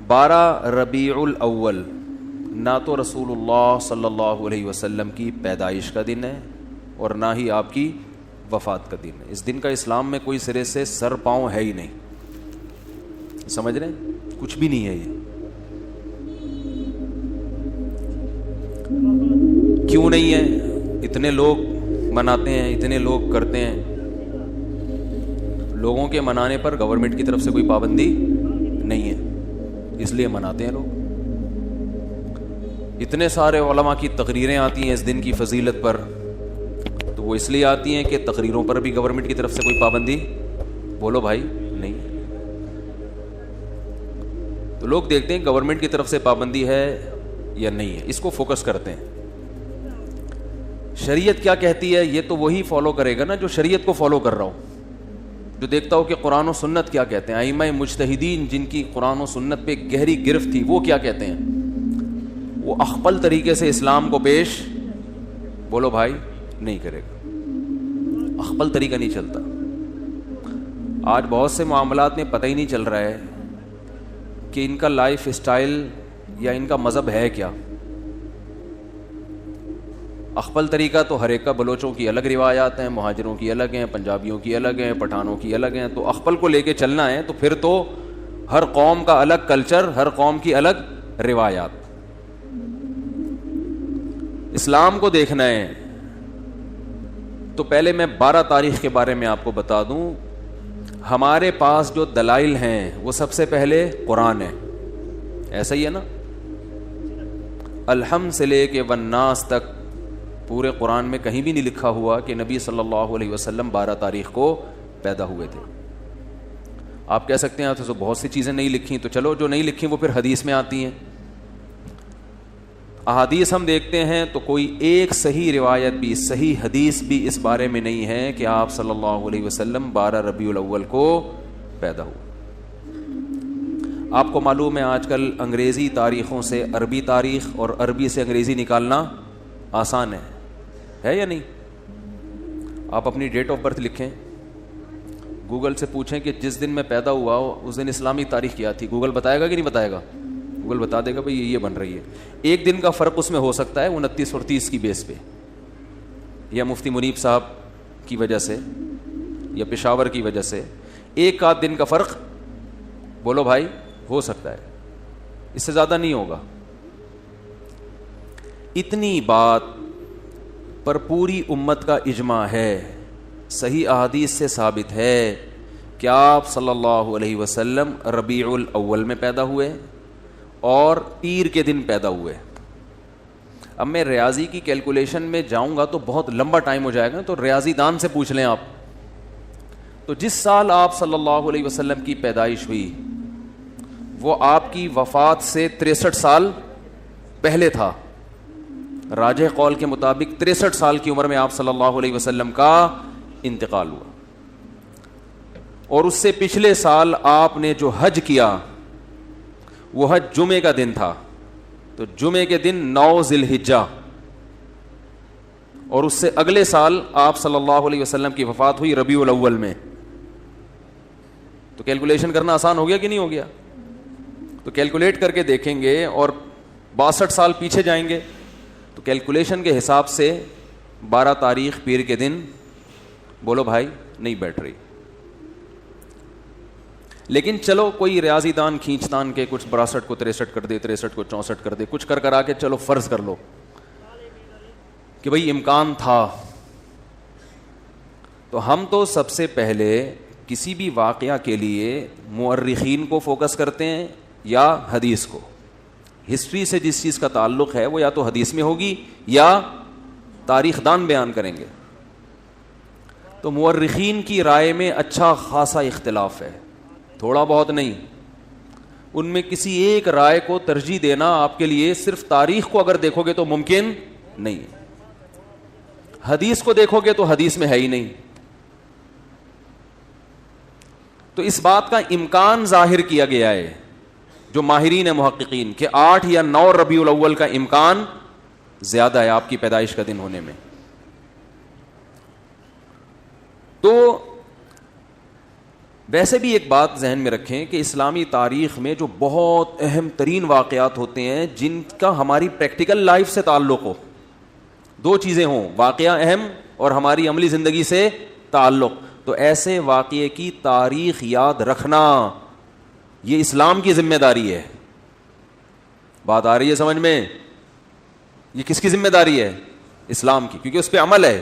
12 ربیع الاول نہ تو رسول اللہ صلی اللہ علیہ وسلم کی پیدائش کا دن ہے اور نہ ہی آپ کی وفات کا دن ہے. اس دن کا اسلام میں کوئی سرے سے سر پاؤں ہے ہی نہیں. سمجھ رہے ہیں؟ کچھ بھی نہیں ہے یہ. کیوں نہیں ہے؟ اتنے لوگ مناتے ہیں, اتنے لوگ کرتے ہیں. لوگوں کے منانے پر گورنمنٹ کی طرف سے کوئی پابندی نہیں ہے, اس لیے مناتے ہیں لوگ. اتنے سارے علماء کی تقریریں آتی ہیں اس دن کی فضیلت پر, تو وہ اس لیے آتی ہیں کہ تقریروں پر بھی گورنمنٹ کی طرف سے کوئی پابندی, بولو بھائی, نہیں. تو لوگ دیکھتے ہیں گورنمنٹ کی طرف سے پابندی ہے یا نہیں ہے, اس کو فوکس کرتے ہیں. شریعت کیا کہتی ہے یہ تو وہی فالو کرے گا نا جو شریعت کو فالو کر رہا ہو, جو دیکھتا ہو کہ قرآن و سنت کیا کہتے ہیں. ائمہ مجتہدین جن کی قرآن و سنت پہ گہری گرفت تھی وہ کیا کہتے ہیں, وہ اخپل طریقے سے اسلام کو پیش, بولو بھائی, نہیں کرے گا. اخپل طریقہ نہیں چلتا. آج بہت سے معاملات میں پتہ ہی نہیں چل رہا ہے کہ ان کا لائف اسٹائل یا ان کا مذہب ہے کیا. اخپل طریقہ تو ہر ایک کا, بلوچوں کی الگ روایات ہیں, مہاجروں کی الگ ہیں, پنجابیوں کی الگ ہیں, پٹھانوں کی الگ ہیں. تو اخپل کو لے کے چلنا ہے تو پھر تو ہر قوم کا الگ کلچر, ہر قوم کی الگ روایات. اسلام کو دیکھنا ہے تو پہلے میں 12 تاریخ کے بارے میں آپ کو بتا دوں. ہمارے پاس جو دلائل ہیں وہ سب سے پہلے قرآن ہے, ایسا ہی ہے نا. الحمد سے لے کے والناس تک پورے قرآن میں کہیں بھی نہیں لکھا ہوا کہ نبی صلی اللہ علیہ وسلم 12 تاریخ کو پیدا ہوئے تھے. آپ کہہ سکتے ہیں تو بہت سی چیزیں نہیں لکھی, تو چلو جو نہیں لکھی وہ پھر حدیث میں آتی ہیں. احادیث ہم دیکھتے ہیں تو کوئی ایک صحیح روایت بھی, صحیح حدیث بھی اس بارے میں نہیں ہے کہ آپ صلی اللہ علیہ وسلم 12 ربیع الاول کو پیدا ہوئے. آپ کو معلوم ہے آج کل انگریزی تاریخوں سے عربی تاریخ اور عربی سے انگریزی نکالنا آسان ہے یا نہیں؟ آپ اپنی ڈیٹ آف برتھ لکھیں, گوگل سے پوچھیں کہ جس دن میں پیدا ہوا اس دن اسلامی تاریخ کیا تھی, گوگل بتائے گا کہ نہیں بتائے گا؟ گوگل بتا دے گا بھائی یہ بن رہی ہے. ایک دن کا فرق اس میں ہو سکتا ہے 29 اور 30 کی بیس پہ, یا مفتی منیب صاحب کی وجہ سے یا پشاور کی وجہ سے ایک آدھ دن کا فرق, بولو بھائی, ہو سکتا ہے, اس سے زیادہ نہیں ہوگا. اتنی بات پر پوری امت کا اجماع ہے, صحیح احادیث سے ثابت ہے کہ آپ صلی اللہ علیہ وسلم ربیع الاول میں پیدا ہوئے اور پیر کے دن پیدا ہوئے. اب میں ریاضی کی کیلکولیشن میں جاؤں گا تو بہت لمبا ٹائم ہو جائے گا, تو ریاضی دان سے پوچھ لیں آپ. تو جس سال آپ صلی اللہ علیہ وسلم کی پیدائش ہوئی وہ آپ کی وفات سے 63 سال پہلے تھا. راجح قول کے مطابق 63 سال کی عمر میں آپ صلی اللہ علیہ وسلم کا انتقال ہوا. اور اس سے پچھلے سال آپ نے جو حج کیا وہ حج جمعے کا دن تھا, تو جمعے کے دن 9 ذی الحجہ, اور اس سے اگلے سال آپ صلی اللہ علیہ وسلم کی وفات ہوئی ربیع الاول میں. تو کیلکولیشن کرنا آسان ہو گیا کہ نہیں ہو گیا؟ تو کیلکولیٹ کر کے دیکھیں گے اور 62 سال پیچھے جائیں گے تو کیلکولیشن کے حساب سے 12 تاریخ پیر کے دن, بولو بھائی, نہیں بیٹھ رہی. لیکن چلو کوئی ریاضی دان کھینچ تان کے کچھ 62 کو 63 کر دے, 63 کو 64 کر دے, کچھ کر آ کے چلو فرض کر لو کہ بھئی امکان تھا. تو ہم تو سب سے پہلے کسی بھی واقعہ کے لیے مورخین کو فوکس کرتے ہیں یا حدیث کو. ہسٹری سے جس چیز کا تعلق ہے وہ یا تو حدیث میں ہوگی یا تاریخ دان بیان کریں گے. تو مورخین کی رائے میں اچھا خاصا اختلاف ہے, تھوڑا بہت نہیں. ان میں کسی ایک رائے کو ترجیح دینا آپ کے لیے صرف تاریخ کو اگر دیکھو گے تو ممکن نہیں, حدیث کو دیکھو گے تو حدیث میں ہے ہی نہیں. تو اس بات کا امکان ظاہر کیا گیا ہے جو ماہرین محققین کہ 8 یا 9 ربیع الاول کا امکان زیادہ ہے آپ کی پیدائش کا دن ہونے میں. تو ویسے بھی ایک بات ذہن میں رکھیں کہ اسلامی تاریخ میں جو بہت اہم ترین واقعات ہوتے ہیں جن کا ہماری پریکٹیکل لائف سے تعلق ہو, دو چیزیں ہوں, واقعہ اہم اور ہماری عملی زندگی سے تعلق, تو ایسے واقعے کی تاریخ یاد رکھنا یہ اسلام کی ذمہ داری ہے. بات آ رہی ہے سمجھ میں؟ یہ کس کی ذمہ داری ہے؟ اسلام کی, کیونکہ اس پہ عمل ہے.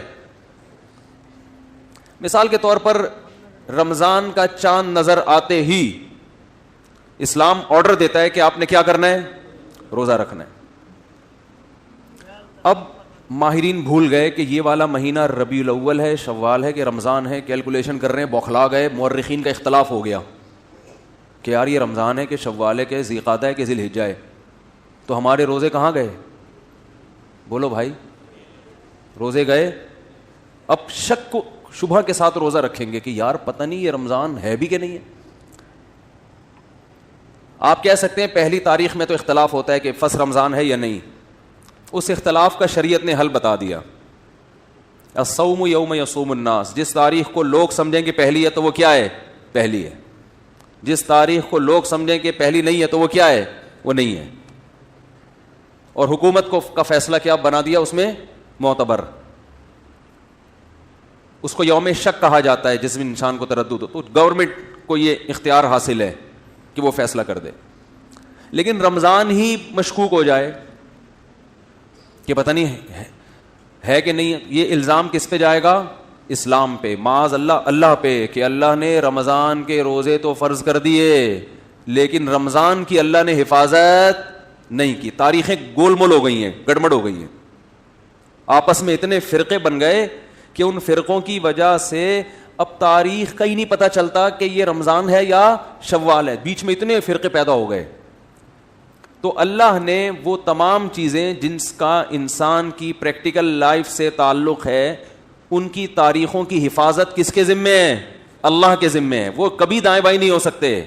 مثال کے طور پر رمضان کا چاند نظر آتے ہی اسلام آرڈر دیتا ہے کہ آپ نے کیا کرنا ہے؟ روزہ رکھنا ہے. اب ماہرین بھول گئے کہ یہ والا مہینہ ربیع الاول ہے, شوال ہے کہ رمضان ہے, کیلکولیشن کر رہے ہیں, بوکھلا گئے. مورخین کا اختلاف ہو گیا کہ یار یہ رمضان ہے کہ شوال ہے کہ ذی قعدہ ہے کہ ذی الحجہ ہے, تو ہمارے روزے کہاں گئے؟ بولو بھائی, روزے گئے. اب شک کو شبہ کے ساتھ روزہ رکھیں گے کہ یار پتہ نہیں یہ رمضان ہے بھی کہ نہیں ہے. آپ کہہ سکتے ہیں پہلی تاریخ میں تو اختلاف ہوتا ہے کہ فس رمضان ہے یا نہیں, اس اختلاف کا شریعت نے حل بتا دیا. الصوم یوم یصوم الناس, جس تاریخ کو لوگ سمجھیں کہ پہلی ہے تو وہ کیا ہے؟ پہلی ہے. جس تاریخ کو لوگ سمجھیں کہ پہلی نہیں ہے تو وہ کیا ہے؟ وہ نہیں ہے. اور حکومت کو کا فیصلہ کیا بنا دیا اس میں؟ معتبر. اس کو یوم شک کہا جاتا ہے جس میں انسان کو تردد ہو, تو گورنمنٹ کو یہ اختیار حاصل ہے کہ وہ فیصلہ کر دے. لیکن رمضان ہی مشکوک ہو جائے کہ پتہ نہیں ہے کہ نہیں, یہ الزام کس پہ جائے گا؟ اسلام پہ, معاذ اللہ اللہ پہ, کہ اللہ نے رمضان کے روزے تو فرض کر دیے لیکن رمضان کی اللہ نے حفاظت نہیں کی. تاریخیں گول مول ہو گئی ہیں, گڑبڑ ہو گئی ہیں. آپس میں اتنے فرقے بن گئے کہ ان فرقوں کی وجہ سے اب تاریخ کا ہی نہیں پتہ چلتا کہ یہ رمضان ہے یا شوال ہے. بیچ میں اتنے فرقے پیدا ہو گئے. تو اللہ نے وہ تمام چیزیں جن کا انسان کی پریکٹیکل لائف سے تعلق ہے ان کی تاریخوں کی حفاظت کس کے ذمے ہے؟ اللہ کے ذمے ہے. وہ کبھی دائیں بائیں نہیں ہو سکتے,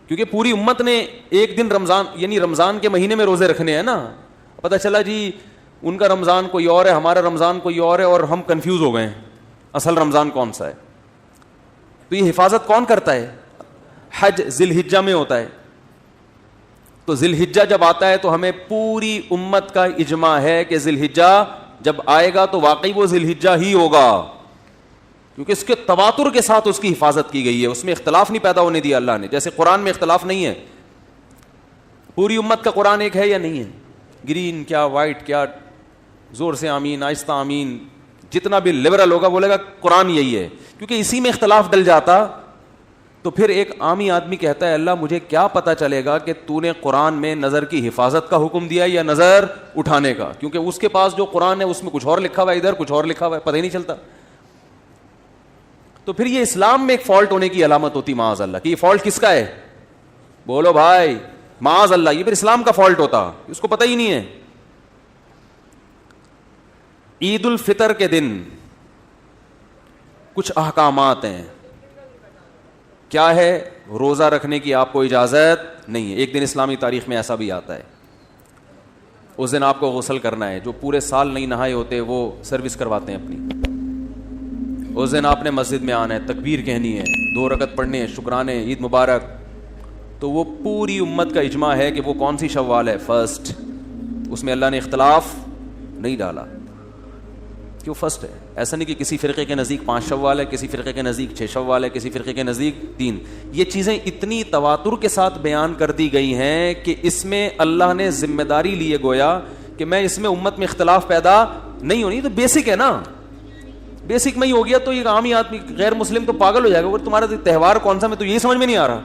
کیونکہ پوری امت نے ایک دن رمضان یعنی رمضان کے مہینے میں روزے رکھنے ہیں نا. پتہ چلا جی ان کا رمضان کوئی اور ہے, ہمارا رمضان کوئی اور ہے, اور ہم کنفیوز ہو گئے اصل رمضان کون سا ہے. تو یہ حفاظت کون کرتا ہے؟ حج ذی الحجہ میں ہوتا ہے. تو ذی الحجہ جب آتا ہے تو ہمیں پوری امت کا اجماع ہے کہ ذی الحجہ جب آئے گا تو واقعی وہ ذی الحجہ ہی ہوگا, کیونکہ اس کے تواتر کے ساتھ اس کی حفاظت کی گئی ہے. اس میں اختلاف نہیں پیدا ہونے دیا اللہ نے. جیسے قرآن میں اختلاف نہیں ہے, پوری امت کا قرآن ایک ہے یا نہیں ہے؟ گرین کیا وائٹ کیا, زور سے آمین, آہستہ آمین, جتنا بھی لبرل ہوگا بولے گا قرآن یہی ہے. کیونکہ اسی میں اختلاف ڈل جاتا تو پھر ایک عامی آدمی کہتا ہے اللہ مجھے کیا پتا چلے گا کہ تو نے قرآن میں نظر کی حفاظت کا حکم دیا یا نظر اٹھانے کا, کیونکہ اس کے پاس جو قرآن ہے اس میں کچھ اور لکھا ہوا ہے, ادھر کچھ اور لکھا ہوا ہے, پتہ ہی نہیں چلتا. تو پھر یہ اسلام میں ایک فالٹ ہونے کی علامت ہوتی معاذ اللہ کہ یہ فالٹ کس کا ہے؟ بولو بھائی معاذ اللہ, یہ پھر اسلام کا فالٹ ہوتا, اس کو پتہ ہی نہیں ہے. عید الفطر کے دن کچھ احکامات ہیں. کیا ہے؟ روزہ رکھنے کی آپ کو اجازت نہیں ہے. ایک دن اسلامی تاریخ میں ایسا بھی آتا ہے, اس دن آپ کو غسل کرنا ہے. جو پورے سال نہیں نہائے ہوتے وہ سروس کرواتے ہیں اپنی. اس دن آپ نے مسجد میں آنا ہے, تکبیر کہنی ہے, 2 رکعت پڑھنے ہیں, شکرانے, عید مبارک. تو وہ پوری امت کا اجماع ہے کہ وہ کون سی شوال ہے؟ فرسٹ. اس میں اللہ نے اختلاف نہیں ڈالا, کیوں فرسٹ ہے. ایسا نہیں کہ کسی فرقے کے نزدیک 5 شوال ہے, کسی فرقے کے نزدیک 6 شوال ہے, کسی فرقے کے نزدیک 3. یہ چیزیں اتنی تواتر کے ساتھ بیان کر دی گئی ہیں کہ اس میں اللہ نے ذمہ داری لیے گویا کہ میں اس میں امت میں اختلاف پیدا نہیں ہونی. تو بیسک ہے نا, بیسک میں ہی ہو گیا تو یہ عامی آدمی غیر مسلم تو پاگل ہو جائے گا. تمہارا تہوار کون سا, میں تو یہی سمجھ میں نہیں آ رہا,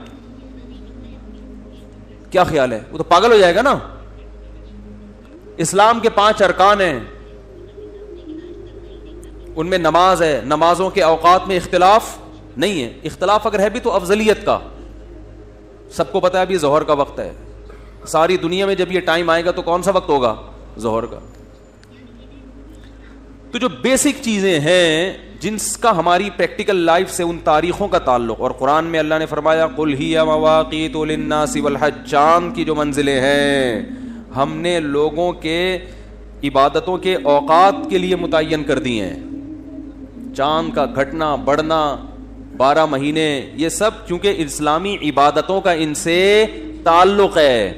کیا خیال ہے؟ وہ تو پاگل ہو جائے گا نا. اسلام کے 5 ارکان ہیں, ان میں نماز ہے, نمازوں کے اوقات میں اختلاف نہیں ہے. اختلاف اگر ہے بھی تو افضلیت کا. سب کو پتا ہے ابھی ظہر کا وقت ہے, ساری دنیا میں جب یہ ٹائم آئے گا تو کون سا وقت ہوگا؟ ظہر کا. تو جو بیسک چیزیں ہیں جن کا ہماری پریکٹیکل لائف سے ان تاریخوں کا تعلق, اور قرآن میں اللہ نے فرمایا قل ہی مواقیت للناس والحج, چاند کی جو منزلیں ہیں ہم نے لوگوں کے عبادتوں کے اوقات کے لیے متعین کر دی ہیں. چاند کا گھٹنا بڑھنا 12 مہینے، یہ سب چونکہ اسلامی عبادتوں کا ان سے تعلق ہے.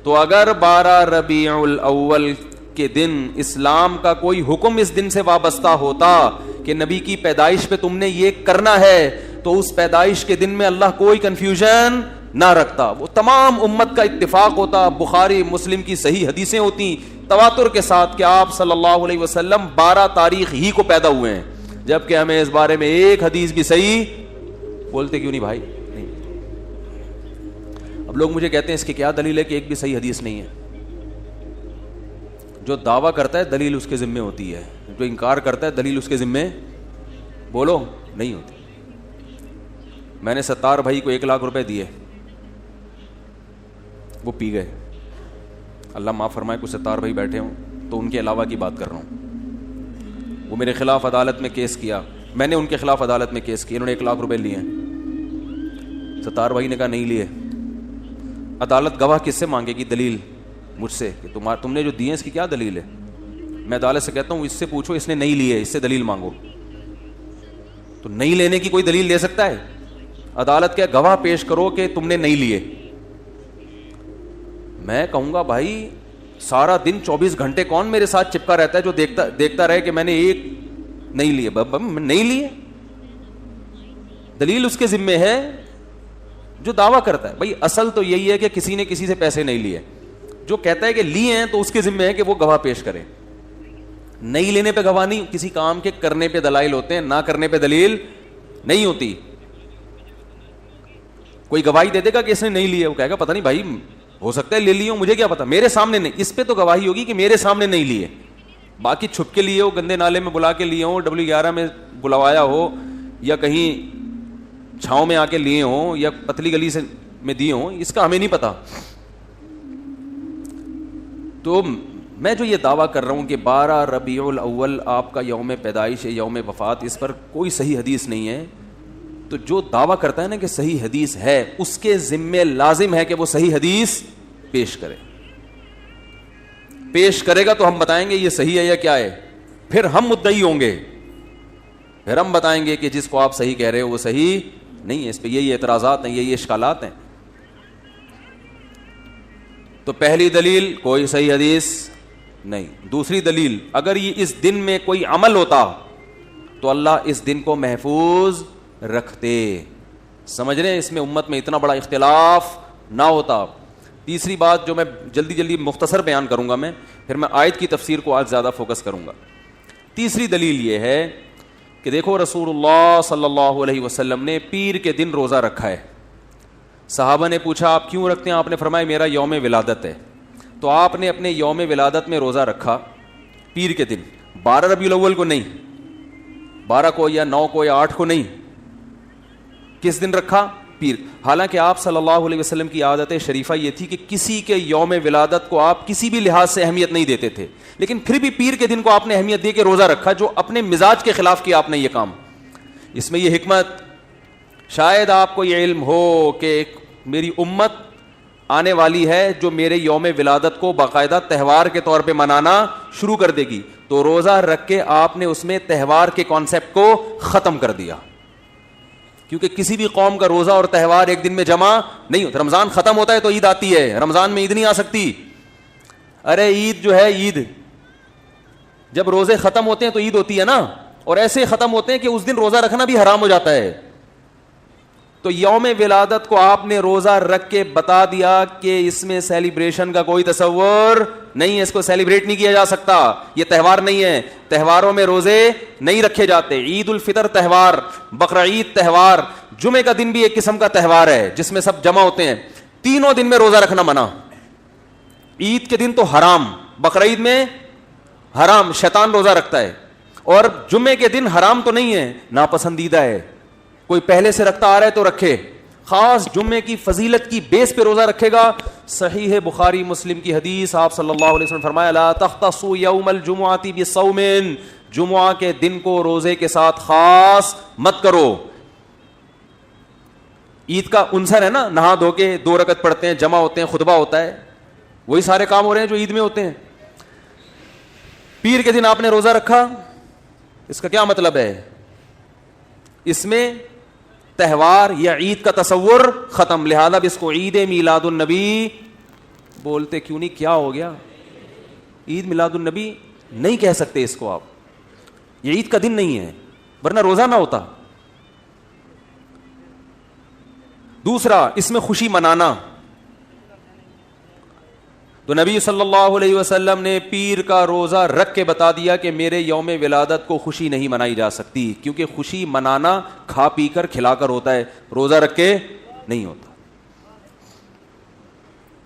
تو اگر 12 ربیع الاول کے دن اسلام کا کوئی حکم اس دن سے وابستہ ہوتا کہ نبی کی پیدائش پہ تم نے یہ کرنا ہے، تو اس پیدائش کے دن میں اللہ کوئی کنفیوژن نہ رکھتا، وہ تمام امت کا اتفاق ہوتا. بخاری مسلم کی صحیح حدیثیں ہوتی تواتر کے ساتھ کہ آپ صلی اللہ علیہ وسلم 12 تاریخ ہی کو پیدا ہوئے ہیں، جبکہ ہمیں اس بارے میں ایک حدیث بھی صحیح بولتے کیوں نہیں بھائی؟ نہیں. اب لوگ مجھے کہتے ہیں اس کی کیا دلیل ہے کہ ایک بھی صحیح حدیث نہیں ہے. جو دعویٰ کرتا ہے دلیل اس کے ذمے ہوتی ہے، جو انکار کرتا ہے دلیل اس کے ذمے بولو نہیں ہوتی. میں نے ستار بھائی کو 1 لاکھ روپے دیے، وہ پی گئے. اللہ معاف فرمائے کچھ ستار بھائی بیٹھے ہوں تو ان کے علاوہ کی بات کر رہا ہوں. وہ میرے خلاف عدالت میں کیس کیا، میں نے ان کے خلاف عدالت میں کیس کیا، انہوں نے 1 لاکھ روپے لیے. ستار بھائی نے کہا نہیں لیے. عدالت گواہ کس سے مانگے گی؟ دلیل مجھ سے کہ تم نے جو دیے اس کی کیا دلیل ہے. میں عدالت سے کہتا ہوں اس سے پوچھو اس نے نہیں لیے، اس سے دلیل مانگو. تو نہیں لینے کی کوئی دلیل لے سکتا ہے؟ عدالت کے گواہ پیش کرو کہ تم نے نہیں لیے. میں کہوں گا بھائی سارا دن 24 گھنٹے کون میرے ساتھ چپکا رہتا ہے جو دیکھتا رہے کہ میں نے ایک نہیں لیے؟ نہیں لیے، دلیل اس کے ذمے ہے جو دعویٰ کرتا ہے. بھائی اصل تو یہی ہے کہ کسی نے کسی سے پیسے نہیں لیے. جو کہتا ہے کہ لیے ہیں تو اس کے ذمے ہے کہ وہ گواہ پیش کرے. نہیں لینے پہ گواہ نہیں، کسی کام کے کرنے پہ دلائل ہوتے ہیں، نہ کرنے پہ دلیل نہیں ہوتی. کوئی گواہی دے دے گا کہ اس نے نہیں لیے، وہ کہے گا پتہ نہیں بھائی ہو سکتا ہے لے لیے ہوں، مجھے کیا پتا، میرے سامنے نہیں. اس پہ تو گواہی ہوگی کہ میرے سامنے نہیں لیے. باقی چھپ کے لیے ہو، گندے نالے میں بلا کے لیے ہوں، W11 میں بلوایا ہو، یا کہیں چھاؤں میں آ کے لیے ہوں، یا پتلی گلی سے میں دیے ہوں، اس کا ہمیں نہیں پتا. تو میں جو یہ دعویٰ کر رہا ہوں کہ 12 ربیع الاول آپ کا یوم پیدائش ہے، یوم وفات، اس پر کوئی صحیح حدیث نہیں ہے. تو جو دعویٰ کرتا ہے نا کہ صحیح حدیث ہے، اس کے ذمے لازم ہے کہ وہ صحیح حدیث پیش کرے. پیش کرے گا تو ہم بتائیں گے یہ صحیح ہے یا کیا ہے، پھر ہم مدعی ہوں گے، پھر ہم بتائیں گے کہ جس کو آپ صحیح کہہ رہے ہو وہ صحیح نہیں ہے، اس پہ یہی اعتراضات ہیں، یہی اشکالات ہیں. تو پہلی دلیل کوئی صحیح حدیث نہیں. دوسری دلیل، اگر یہ اس دن میں کوئی عمل ہوتا تو اللہ اس دن کو محفوظ رکھتے. سمجھ رہے ہیں؟ اس میں امت میں اتنا بڑا اختلاف نہ ہوتا. تیسری بات جو میں جلدی مختصر بیان کروں گا، میں پھر میں آیت کی تفسیر کو آج زیادہ فوکس کروں گا. تیسری دلیل یہ ہے کہ دیکھو رسول اللہ صلی اللہ علیہ وسلم نے پیر کے دن روزہ رکھا ہے. صحابہ نے پوچھا آپ کیوں رکھتے ہیں؟ آپ نے فرمایا میرا یوم ولادت ہے. تو آپ نے اپنے یوم ولادت میں روزہ رکھا پیر کے دن، 12 ربیع الاول کو نہیں، 12 کو یا 9 کو یا 8 کو نہیں. کس دن رکھا؟ پیر. حالانکہ آپ صلی اللہ علیہ وسلم کی عادت شریفہ یہ تھی کہ کسی کے یوم ولادت کو آپ کسی بھی لحاظ سے اہمیت نہیں دیتے تھے، لیکن پھر بھی پیر کے دن کو آپ نے اہمیت دے کے روزہ رکھا، جو اپنے مزاج کے خلاف کیا آپ نے یہ کام. اس میں یہ حکمت، شاید آپ کو یہ علم ہو کہ میری امت آنے والی ہے جو میرے یوم ولادت کو باقاعدہ تہوار کے طور پہ منانا شروع کر دے گی، تو روزہ رکھ کے آپ نے اس میں تہوار کے کانسیپٹ کو ختم کر دیا. کیونکہ کسی بھی قوم کا روزہ اور تہوار ایک دن میں جمع نہیں ہوتا. رمضان ختم ہوتا ہے تو عید آتی ہے، رمضان میں عید نہیں آ سکتی. ارے عید جو ہے، عید جب روزے ختم ہوتے ہیں تو عید ہوتی ہے نا، اور ایسے ختم ہوتے ہیں کہ اس دن روزہ رکھنا بھی حرام ہو جاتا ہے. تو یوم ولادت کو آپ نے روزہ رکھ کے بتا دیا کہ اس میں سیلیبریشن کا کوئی تصور نہیں ہے، اس کو سیلیبریٹ نہیں کیا جا سکتا، یہ تہوار نہیں ہے، تہواروں میں روزے نہیں رکھے جاتے. عید الفطر تہوار، بقرعید تہوار، جمعے کا دن بھی ایک قسم کا تہوار ہے جس میں سب جمع ہوتے ہیں. تینوں دن میں روزہ رکھنا منع. عید کے دن تو حرام، بقرعید میں حرام، شیطان روزہ رکھتا ہے. اور جمعے کے دن حرام تو نہیں ہے، ناپسندیدہ ہے. کوئی پہلے سے رکھتا آ رہا ہے تو رکھے، خاص جمعے کی فضیلت کی بیس پہ روزہ رکھے گا. صحیح بخاری مسلم کی حدیث، آپ صلی اللہ علیہ وسلم فرمایا لا تختصوا یوم الجمعۃ بصوم، جمعہ کے دن کو روزے کے ساتھ خاص مت کرو. عید کا عنصر ہے نا، نہا دھو کے 2 رکعت پڑھتے ہیں، جمع ہوتے ہیں، خطبہ ہوتا ہے، وہی سارے کام ہو رہے ہیں جو عید میں ہوتے ہیں. پیر کے دن آپ نے روزہ رکھا، اس کا کیا مطلب ہے؟ اس میں تہوار یا عید کا تصور ختم. لہذا اس کو عید میلاد النبی بولتے کیوں نہیں؟ کیا ہو گیا؟ عید میلاد النبی نہیں کہہ سکتے اس کو آپ, یہ عید کا دن نہیں ہے, ورنہ روزہ نہ ہوتا. دوسرا, اس میں خوشی منانا. تو نبی صلی اللہ علیہ وسلم نے پیر کا روزہ رکھ کے بتا دیا کہ میرے یوم ولادت کو خوشی نہیں منائی جا سکتی, کیونکہ خوشی منانا کھا پی کر کھلا کر ہوتا ہے, روزہ رکھ کے نہیں ہوتا.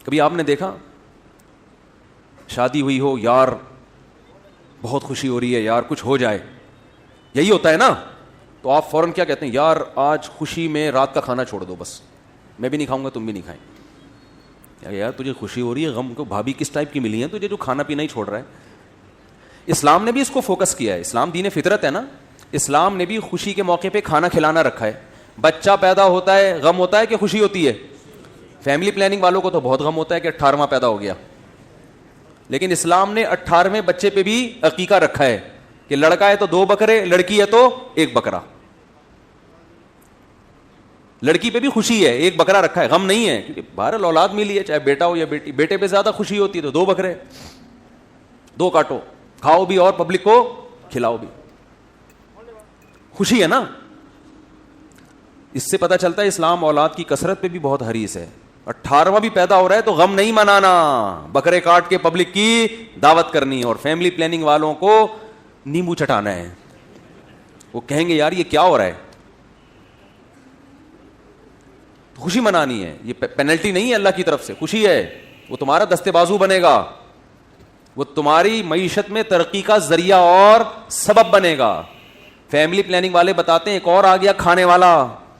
کبھی آپ نے دیکھا شادی ہوئی ہو, یار بہت خوشی ہو رہی ہے, یار کچھ ہو جائے, یہی ہوتا ہے نا, تو آپ فوراً کیا کہتے ہیں؟ یار آج خوشی میں رات کا کھانا چھوڑ دو, بس میں بھی نہیں کھاؤں گا, تم بھی نہیں کھائیں. یار تجھے خوشی ہو رہی ہے, غم کو بھابھی کس ٹائپ کی ملی ہے تجھے جو کھانا پینا ہی چھوڑ رہا ہے. اسلام نے بھی اس کو فوکس کیا ہے, اسلام دین فطرت ہے نا, اسلام نے بھی خوشی کے موقع پہ کھانا کھلانا رکھا ہے. بچہ پیدا ہوتا ہے غم ہوتا ہے کہ خوشی ہوتی ہے؟ فیملی پلاننگ والوں کو تو بہت غم ہوتا ہے کہ 18واں پیدا ہو گیا, لیکن اسلام نے 18ویں بچے پہ بھی عقیقہ رکھا ہے کہ لڑکا ہے تو 2 بکرے, لڑکی ہے تو 1 بکرا. لڑکی پہ بھی خوشی ہے, 1 بکرا رکھا ہے, غم نہیں ہے, کیونکہ بہرحال اولاد ملی ہے, چاہے بیٹا ہو یا بیٹی. بیٹے پہ زیادہ خوشی ہوتی ہے تو 2 بکرے, 2 کاٹو, کھاؤ بھی اور پبلک کو کھلاؤ بھی, خوشی ہے نا. اس سے پتہ چلتا ہے اسلام اولاد کی کثرت پہ بھی بہت حریص ہے. 18واں بھی پیدا ہو رہا ہے تو غم نہیں منانا, بکرے کاٹ کے پبلک کی دعوت کرنی, اور فیملی پلاننگ والوں کو نیمبو چٹانا ہے. وہ کہیں گے یار یہ کیا ہو رہا ہے, خوشی منانی ہے, یہ پینلٹی نہیں ہے اللہ کی طرف سے, خوشی ہے. وہ تمہارا دستے بازو بنے گا, وہ تمہاری معیشت میں ترقی کا ذریعہ اور سبب بنے گا. فیملی پلاننگ والے بتاتے ہیں ایک اور آ گیا کھانے والا,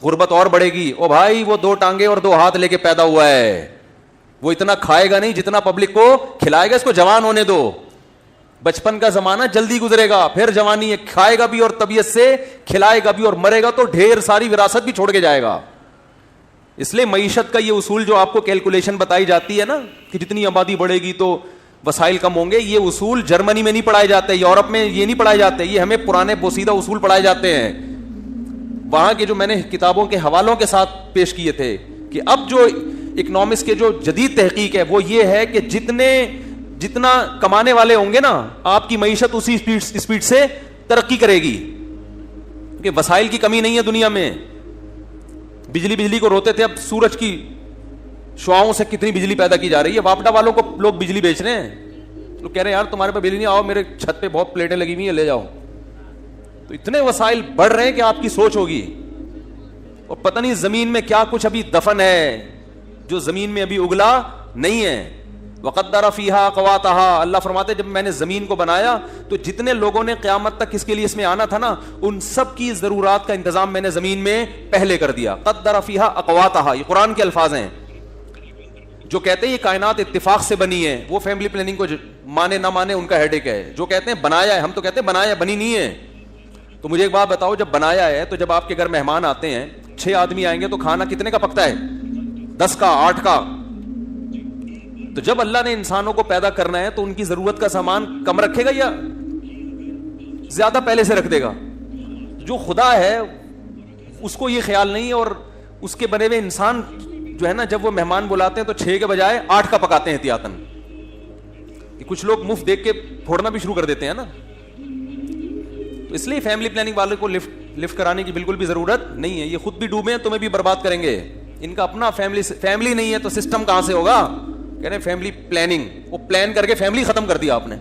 غربت اور بڑھے گی. او بھائی وہ 2 ٹانگیں اور 2 ہاتھ لے کے پیدا ہوا ہے, وہ اتنا کھائے گا نہیں جتنا پبلک کو کھلائے گا. اس کو جوان ہونے دو, بچپن کا زمانہ جلدی گزرے گا, پھر جوانی ہے, کھائے گا بھی اور طبیعت سے کھلائے گا بھی, اور مرے گا تو ڈھیر ساری وراثت بھی چھوڑ کے جائے گا. اس لیے معیشت کا یہ اصول جو آپ کو کیلکولیشن بتائی جاتی ہے نا کہ جتنی آبادی بڑھے گی تو وسائل کم ہوں گے, یہ اصول جرمنی میں نہیں پڑھائے جاتے, یورپ میں یہ نہیں پڑھائے جاتے, یہ ہمیں پرانے پوسیدہ اصول پڑھائے جاتے ہیں. وہاں کے جو میں نے کتابوں کے حوالوں کے ساتھ پیش کیے تھے کہ اب جو اکنامکس کے جو جدید تحقیق ہے وہ یہ ہے کہ جتنا کمانے والے ہوں گے نا, آپ کی معیشت اسی اسپیڈ سے ترقی کرے گی, کہ وسائل کی کمی نہیں ہے دنیا میں. بجلی کو روتے تھے, اب سورج کی شعاؤں سے کتنی بجلی پیدا کی جا رہی ہے. واپڈا والوں کو لوگ بجلی بیچ رہے ہیں, لوگ کہہ رہے ہیں یار تمہارے پاس بجلی نہیں, آؤ میرے چھت پہ بہت پلیٹیں لگی ہوئی ہیں لے جاؤ. تو اتنے وسائل بڑھ رہے ہیں کہ آپ کی سوچ ہوگی, اور پتہ نہیں زمین میں کیا کچھ ابھی دفن ہے جو زمین میں ابھی اگلا نہیں ہے. وقدر فیہا اقواتہا, اللہ فرماتے جب میں نے زمین کو بنایا تو جتنے لوگوں نے قیامت تک اس کے لیے اس میں آنا تھا نا, ان سب کی ضرورات کا انتظام میں نے زمین میں پہلے کر دیا. قدر فیہا اقواتہا, یہ قرآن کے الفاظ ہیں. جو کہتے ہیں یہ کائنات اتفاق سے بنی ہے, وہ فیملی پلاننگ کو مانے نہ مانے ان کا ہیڈیک ہے. جو کہتے ہیں بنایا ہے, ہم تو کہتے ہیں بنایا, بنی نہیں ہے. تو مجھے ایک بات بتاؤ, جب بنایا ہے تو جب آپ کے گھر مہمان آتے ہیں, 6 آدمی آئیں گے تو کھانا کتنے کا پکتا ہے؟ 10 کا, 8 کا. تو جب اللہ نے انسانوں کو پیدا کرنا ہے تو ان کی ضرورت کا سامان کم رکھے گا یا زیادہ پہلے سے رکھ دے گا؟ جو خدا ہے اس کو یہ خیال نہیں ہے, اور اس کے بنے ہوئے انسان جو ہے نا, جب وہ مہمان بلاتے ہیں تو 6 کے بجائے 8 کا پکاتے ہیں احتیاطاً. کچھ لوگ مفت دیکھ کے پھوڑنا بھی شروع کر دیتے ہیں نا. تو اس لیے فیملی پلاننگ والے کو لفٹ کرانے کی بالکل بھی ضرورت نہیں ہے. یہ خود بھی ڈوبے ہیں, تمہیں بھی برباد کریں گے. ان کا اپنا فیملی نہیں ہے تو سسٹم کہاں سے ہوگا؟ کہہ رہے ہیں فیملی پلاننگ, وہ پلان کر کے فیملی ختم کر دیا آپ نے.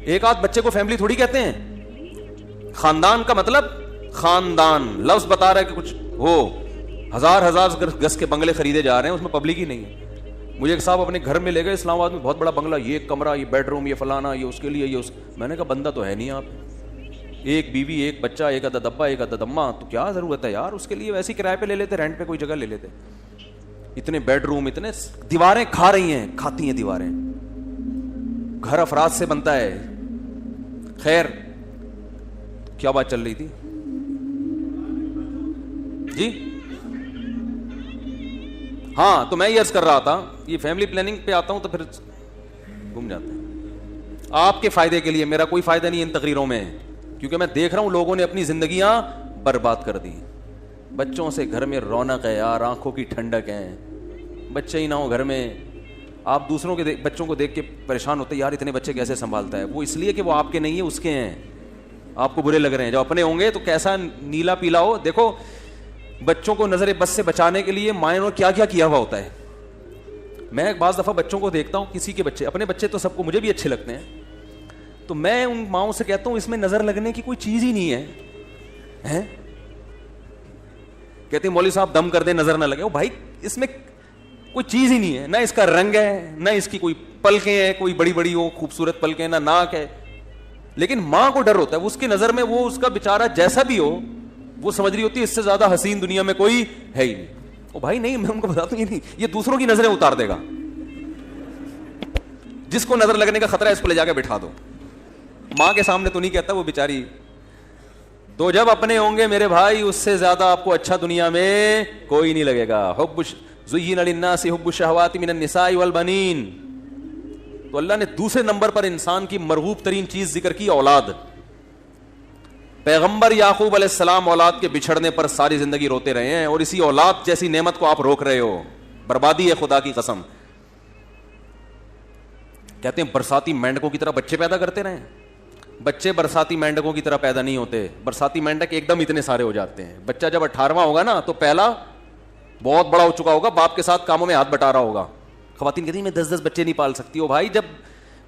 ایک آدھ بچے کو فیملی تھوڑی کہتے ہیں. خاندان کا مطلب خاندان, لفظ بتا رہا ہے کہ کچھ ہو, ہزار گز کے بنگلے خریدے جا رہے ہیں, اس میں پبلک ہی نہیں ہے. مجھے ایک صاحب اپنے گھر میں لے گئے اسلام آباد میں, بہت بڑا بنگلہ, یہ کمرہ, یہ بیڈ روم, یہ فلانا, یہ اس کے لیے, یہ اس. میں نے کہا بندہ تو ہے نہیں آپ, ایک بیوی, ایک بچہ, ایک ادھا دبا, ایک ادھا دما, تو کیا ضرورت ہے یار اس کے لیے؟ ویسے کرائے پہ لے لیتے, رینٹ پہ کوئی جگہ لے لیتے. اتنے بیڈ روم, اتنے دیواریں کھا رہی ہیں, کھاتی ہیں دیواریں. گھر افراد سے بنتا ہے. خیر کیا بات چل رہی تھی جی؟ ہاں, تو میں یہ عرض کر رہا تھا, یہ فیملی پلاننگ پہ آتا ہوں تو پھر گم جاتے ہیں. آپ کے فائدے کے لیے, میرا کوئی فائدہ نہیں ان تقریروں میں, کیونکہ میں دیکھ رہا ہوں لوگوں نے اپنی زندگیاں برباد کر دی. بچوں سے گھر میں رونق ہے یار, آنکھوں کی ٹھنڈک ہے. بچے ہی نہ ہو گھر میں, آپ دوسروں کے بچوں کو دیکھ کے پریشان ہوتے یار اتنے بچے کیسے سنبھالتا ہے. وہ اس لیے کہ وہ آپ کے نہیں ہیں, اس کے ہیں, آپ کو برے لگ رہے ہیں. جو اپنے ہوں گے تو کیسا نیلا پیلا ہو. دیکھو بچوں کو نظر بد سے بچانے کے لیے مائیں نے کیا کیا کیا ہوا ہوتا ہے. میں بعض دفعہ بچوں کو دیکھتا ہوں, کسی کے بچے, اپنے بچے تو سب کو مجھے بھی اچھے لگتے ہیں, تو میں ان ماؤں سے کہتا ہوں اس میں نظر لگنے کی کوئی چیز ہی نہیں ہے. کہتے ہیں مولوی صاحب دم کر دیں نظر نہ لگے. بھائی اس میں کوئی چیز ہی نہیں ہے, نہ اس کا رنگ ہے, نہ اس کی کوئی پلکیں ہیں, کوئی بڑی بڑی ہو خوبصورت پلکیں, نہ ناک ہے. لیکن ماں کو ڈر ہوتا ہے, اس کی نظر میں وہ اس کا بیچارہ جیسا بھی ہو وہ سمجھ رہی ہوتی ہے اس سے زیادہ حسین دنیا میں کوئی ہے ہی نہیں. او بھائی نہیں, میں ان کو بتاتا ہوں یہ نہیں, یہ دوسروں کی نظریں اتار دے گا. جس کو نظر لگنے کا خطرہ ہے اس کو لے جا کے بٹھا دو. ماں کے سامنے تو نہیں کہتا وہ بیچاری. تو جب اپنے ہوں گے میرے بھائی, اس سے زیادہ آپ کو اچھا دنیا میں کوئی نہیں لگے گا. زین للناس حب الشہوات من النساء والبنین. تو اللہ نے دوسرے نمبر پر انسان کی مرغوب ترین چیز ذکر کی, اولاد. پیغمبر یعقوب علیہ السلام اولاد کے بچھڑنے پر ساری زندگی روتے رہے ہیں, اور اسی اولاد جیسی نعمت کو آپ روک رہے ہو. بربادی ہے خدا کی قسم. کہتے ہیں برساتی مینڈکوں کی طرح بچے پیدا کرتے رہے. بچے برساتی مینڈکوں کی طرح پیدا نہیں ہوتے. برساتی مینڈک ایک دم اتنے سارے ہو جاتے ہیں. بچہ جب 18واں ہوگا نا تو پہلا بہت بڑا ہو چکا ہوگا, باپ کے ساتھ کاموں میں ہاتھ بٹا رہا ہوگا. خواتین کہتی ہیں میں 10 بچے نہیں پال سکتی. ہو بھائی جب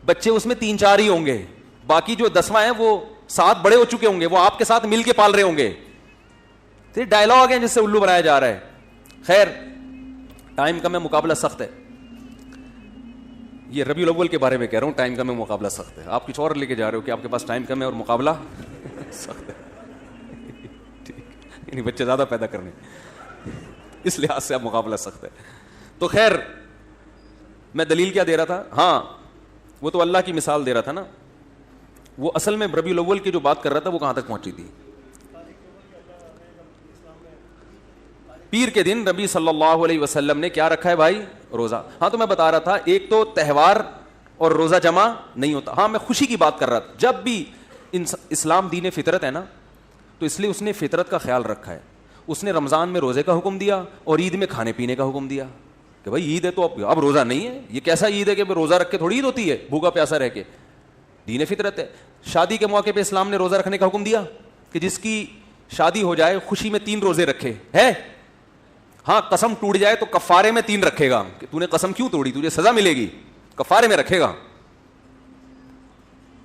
بچے اس میں 3-4 ہی ہوں گے, باقی جو 10واں ہیں وہ 7 بڑے ہو چکے ہوں گے, وہ آپ کے ساتھ مل کے پال رہے ہوں گے. تو ڈائلاگ ہے جس سے الو بنایا جا رہا ہے. خیر ٹائم کم ہے, مقابلہ سخت ہے. یہ ربیع الاول کے بارے میں کہہ رہا ہوں, ٹائم کم ہے مقابلہ سخت ہے. آپ کچھ اور لے کے جا رہے ہو کہ آپ کے پاس ٹائم کم ہے اور مقابلہ سخت ہے. یعنی بچے زیادہ پیدا کرنے, اس لحاظ سے اب مقابلہ سخت ہے. تو خیر میں دلیل کیا دے رہا تھا, ہاں وہ تو اللہ کی مثال دے رہا تھا نا. وہ اصل میں ربیع الاول کی جو بات کر رہا تھا وہ کہاں تک پہنچی تھی. پیر کے دن نبی صلی اللہ علیہ وسلم نے کیا رکھا ہے بھائی, روزہ. ہاں تو میں بتا رہا تھا ایک تو تہوار اور روزہ جمع نہیں ہوتا. ہاں میں خوشی کی بات کر رہا تھا. جب بھی اسلام دین فطرت ہے نا, تو اس لیے اس نے فطرت کا خیال رکھا ہے. اس نے رمضان میں روزے کا حکم دیا اور عید میں کھانے پینے کا حکم دیا کہ بھائی عید ہے تو اب روزہ نہیں ہے. یہ کیسا عید ہے کہ روزہ رکھ کے تھوڑی عید ہوتی ہے, بھوکا پیاسا رہ کے. دین فطرت ہے. شادی کے موقع پہ اسلام نے روزہ رکھنے کا حکم دیا کہ جس کی شادی ہو جائے خوشی میں 3 روزے رکھے ہے. ہاں قسم ٹوٹ جائے تو کفارے میں 3 رکھے گا کہ تو نے قسم کیوں توڑی, تجھے سزا ملے گی, کفارے میں رکھے گا.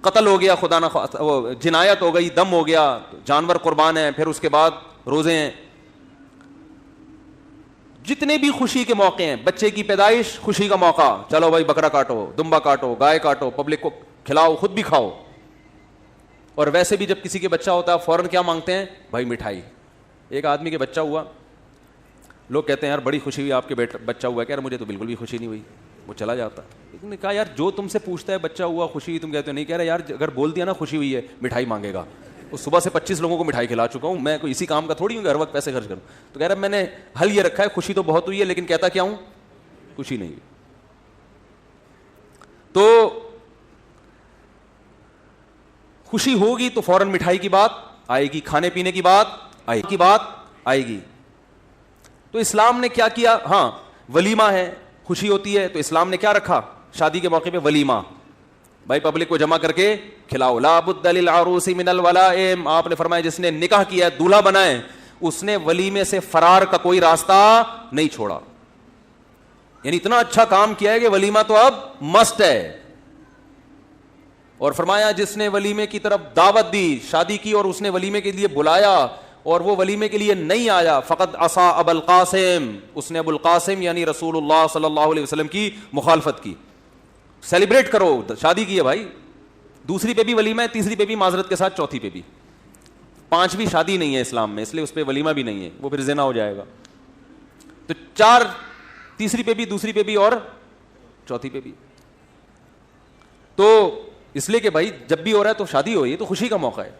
قتل ہو گیا خدا نہ جنایت ہو گئی, دم ہو گیا, جانور قربان ہے, پھر اس کے بعد روزے ہیں. جتنے بھی خوشی کے موقع ہیں, بچے کی پیدائش خوشی کا موقع, چلو بھائی بکرا کاٹو, دمبا کاٹو, گائے کاٹو, پبلک کو کھلاؤ, خود بھی کھاؤ. اور ویسے بھی جب کسی کے بچہ ہوتا ہے فوراً کیا مانگتے ہیں بھائی مٹھائی. ایک آدمی کے بچہ ہوا, لوگ کہتے ہیں یار بڑی خوشی ہوئی آپ کے بچہ ہوا ہے. کہہ رہے مجھے تو بالکل بھی خوشی نہیں ہوئی. وہ چلا جاتا. لیکن نے کہا یار جو تم سے پوچھتا ہے بچہ ہوا خوشی ہوئی, تم کہتے ہو نہیں. کہہ رہے یار اگر بول دیا نا خوشی ہوئی ہے مٹھائی مانگے گا. وہ صبح سے 25 لوگوں کو مٹھائی کھلا چکا ہوں, میں کوئی اسی کام کا تھوڑی ہوں کہ ہر وقت پیسے خرچ کروں. تو کہہ رہا میں نے حل یہ رکھا ہے خوشی تو بہت ہوئی ہے لیکن کہتا کیا ہوں خوشی نہیں ہوئی. تو خوشی ہوگی تو فوراً مٹھائی کی بات آئے گی, کھانے پینے کی بات آئے گی. تو اسلام نے کیا کیا, ہاں ولیمہ ہے, خوشی ہوتی ہے تو اسلام نے کیا رکھا شادی کے موقع پہ ولیمہ. بھائی پبلک کو جمع کر کے کھلاؤ. لا بد للعروس من الولائم. آپ نے فرمایا جس نے نکاح کیا دولہا بنا ہے اس نے ولیمے سے فرار کا کوئی راستہ نہیں چھوڑا. یعنی اتنا اچھا کام کیا ہے کہ ولیمہ تو اب مست ہے. اور فرمایا جس نے ولیمے کی طرف دعوت دی, شادی کی اور اس نے ولیمے کے لیے بلایا اور وہ ولیمے کے لیے نہیں آیا, فقط عصا ابو القاسم, اس نے ابو القاسم یعنی رسول اللہ صلی اللہ علیہ وسلم کی مخالفت کی. سیلیبریٹ کرو, شادی کی ہے بھائی, دوسری پہ بھی ولیمہ ہے, تیسری پہ بھی معذرت کے ساتھ, چوتھی پہ بھی. 5ویں شادی نہیں ہے اسلام میں, اس لیے اس پہ ولیمہ بھی نہیں ہے, وہ پھر زنا ہو جائے گا. تو 4, تیسری پہ بھی, دوسری پہ بھی اور چوتھی پہ بھی. تو اس لیے کہ بھائی جب بھی ہو رہا ہے تو شادی ہو, یہ تو خوشی کا موقع ہے.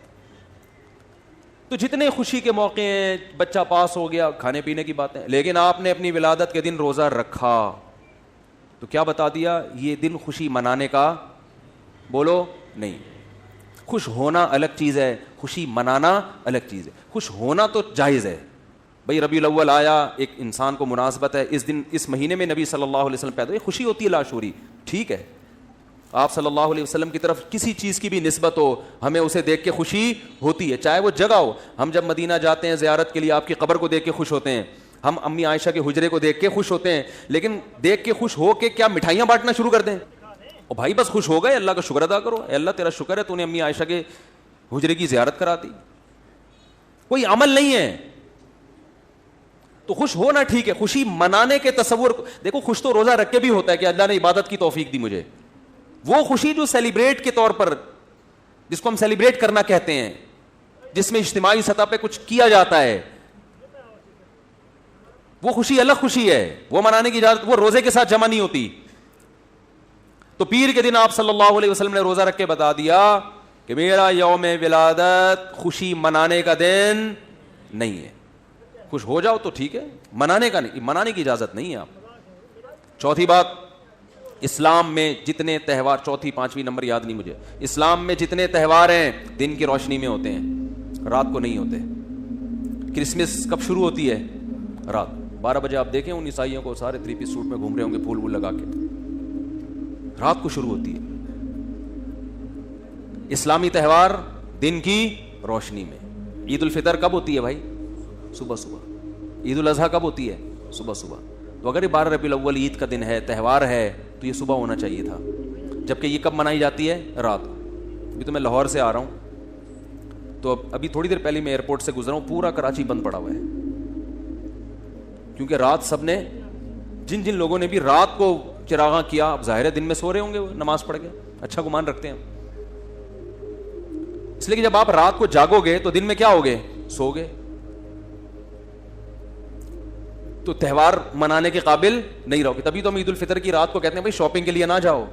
تو جتنے خوشی کے موقع ہیں, بچہ پاس ہو گیا, کھانے پینے کی باتیں. لیکن آپ نے اپنی ولادت کے دن روزہ رکھا تو کیا بتا دیا, یہ دن خوشی منانے کا بولو نہیں. خوش ہونا الگ چیز ہے, خوشی منانا الگ چیز ہے. خوش ہونا تو جائز ہے, بھائی ربیع الاول آیا, ایک انسان کو مناسبت ہے اس دن اس مہینے میں نبی صلی اللہ علیہ وسلم پیدا ہوئے, خوشی ہوتی ہے لاشعوری, ٹھیک ہے. آپ صلی اللہ علیہ وسلم کی طرف کسی چیز کی بھی نسبت ہو, ہمیں اسے دیکھ کے خوشی ہوتی ہے, چاہے وہ جگہ ہو. ہم جب مدینہ جاتے ہیں زیارت کے لیے, آپ کی قبر کو دیکھ کے خوش ہوتے ہیں, ہم امی عائشہ کے حجرے کو دیکھ کے خوش ہوتے ہیں, لیکن دیکھ کے خوش ہو کے کیا مٹھائیاں بانٹنا شروع کر دیں؟ او بھائی بس خوش ہو گئے, اللہ کا شکر ادا کرو, اے اللہ تیرا شکر ہے تو نے امی عائشہ کے حجرے کی زیارت کرا دی. کوئی عمل نہیں ہے تو خوش ہونا ٹھیک ہے, خوشی منانے کے تصور. دیکھو خوش تو روزہ رکھ کے بھی ہوتا ہے کہ اللہ نے عبادت کی توفیق دی مجھے, وہ خوشی جو سیلیبریٹ کے طور پر, جس کو ہم سیلیبریٹ کرنا کہتے ہیں, جس میں اجتماعی سطح پہ کچھ کیا جاتا ہے, وہ خوشی الگ خوشی ہے, وہ منانے کی اجازت, وہ روزے کے ساتھ جمع نہیں ہوتی. تو پیر کے دن آپ صلی اللہ علیہ وسلم نے روزہ رکھ کے بتا دیا کہ میرا یوم ولادت خوشی منانے کا دن نہیں ہے. خوش ہو جاؤ تو ٹھیک ہے, منانے کا نہیں, منانے کی اجازت نہیں ہے آپ. چوتھی بات, اسلام میں جتنے تہوار, چوتھی پانچویں نمبر یاد نہیں مجھے, اسلام میں جتنے تہوار ہیں دن کی روشنی میں ہوتے ہیں, رات کو نہیں ہوتے. کرسمس کب شروع ہوتی ہے؟ رات 12 بجے. آپ دیکھیں ان عیسائیوں کو, سارے 3 پیس سوٹ میں گھوم رہے ہوں گے پھول وول لگا کے, رات کو شروع ہوتی ہے. اسلامی تہوار دن کی روشنی میں. عید الفطر کب ہوتی ہے بھائی؟ صبح صبح. عید الاضحیٰ کب ہوتی ہے؟ صبح صبح. تو اگر یہ 12 ربیع الاول عید کا دن ہے, تہوار ہے, تو یہ صبح ہونا چاہیے تھا, جبکہ یہ کب منائی جاتی ہے؟ رات. ابھی تو میں لاہور سے آ رہا ہوں, تو ابھی تھوڑی دیر پہلے میں ایئرپورٹ سے گزرا ہوں, پورا کراچی بند پڑا ہوا ہے, کیونکہ رات سب نے, جن جن لوگوں نے بھی رات کو چراغاں کیا, اب ظاہر ہے دن میں سو رہے ہوں گے, نماز پڑھ کے, اچھا گمان رکھتے ہیں. اس لیے کہ جب آپ رات کو جاگو گے تو دن میں کیا ہوگے؟ سو گے. تو تہوار منانے کے قابل نہیں رہو گے. تبھی تو ہم عید الفطر کی رات کو کہتے ہیں بھائی شاپنگ کے لیے نہ جاؤ,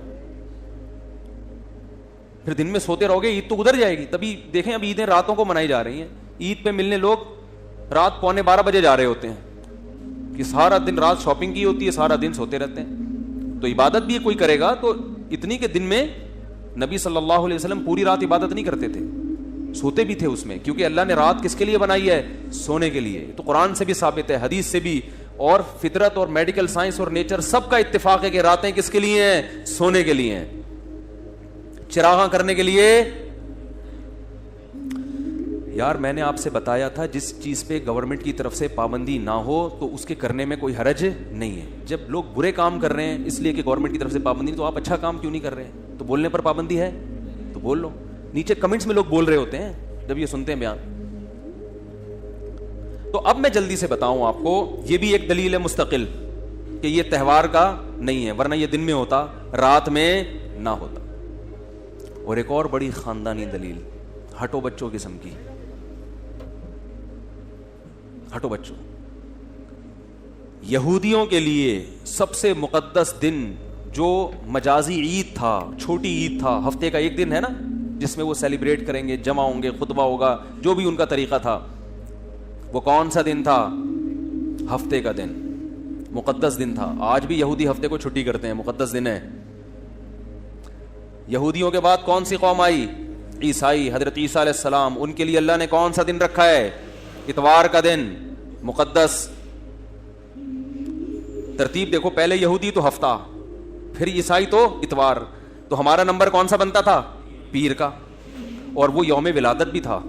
پھر دن میں سوتے رہو گے, عید تو گزر جائے گی. تبھی دیکھیں اب عیدیں راتوں کو منائی جا رہی ہیں. عید پہ ملنے لوگ رات 11:45 بجے جا رہے ہوتے ہیں, کہ سارا دن رات شاپنگ کی ہوتی ہے, سارا دن سوتے رہتے ہیں. تو عبادت بھی کوئی کرے گا تو اتنی کہ دن میں نبی صلی اللہ علیہ وسلم پوری رات عبادت نہیں کرتے تھے, سوتے بھی تھے اس میں, کیونکہ اللہ نے رات کس کے لیے بنائی ہے؟ سونے کے لیے. تو قرآن سے بھی ثابت ہے, حدیث سے بھی, اور فطرت اور میڈیکل سائنس اور نیچر سب کا اتفاق ہے کہ راتیں کس کے لیے ہیں؟ سونے کے لیے ہیں, چراغاں کرنے کے لیے. یار میں نے آپ سے بتایا تھا جس چیز پہ گورنمنٹ کی طرف سے پابندی نہ ہو تو اس کے کرنے میں کوئی حرج نہیں ہے. جب لوگ برے کام کر رہے ہیں اس لیے کہ گورنمنٹ کی طرف سے پابندی نہیں, تو آپ اچھا کام کیوں نہیں کر رہے ہیں؟ تو بولنے پر پابندی ہے تو بول لو. نیچے کمنٹس میں لوگ بول رہے ہوتے ہیں جب یہ سنتے ہیں بیان. تو اب میں جلدی سے بتاؤں آپ کو, یہ بھی ایک دلیل ہے مستقل کہ یہ تہوار کا نہیں ہے, ورنہ یہ دن میں ہوتا, رات میں نہ ہوتا. اور ایک اور بڑی خاندانی دلیل, ہٹو بچوں قسم کی, ہٹو بچوں. یہودیوں کے لیے سب سے مقدس دن جو مجازی عید تھا, چھوٹی عید تھا, ہفتے کا ایک دن ہے نا جس میں وہ سیلیبریٹ کریں گے, جمع ہوں گے, خطبہ ہوگا, جو بھی ان کا طریقہ تھا, وہ کون سا دن تھا؟ ہفتے کا دن, مقدس دن تھا. آج بھی یہودی ہفتے کو چھٹی کرتے ہیں, مقدس دن ہے. یہودیوں کے بعد کون سی قوم آئی؟ عیسائی, حضرت عیسیٰ علیہ السلام. ان کے لیے اللہ نے کون سا دن رکھا ہے؟ اتوار کا دن, مقدس. ترتیب دیکھو, پہلے یہودی تو ہفتہ, پھر عیسائی تو اتوار. تو ہمارا نمبر کون سا بنتا تھا؟ پیر کا. اور وہ یوم ولادت بھی تھا,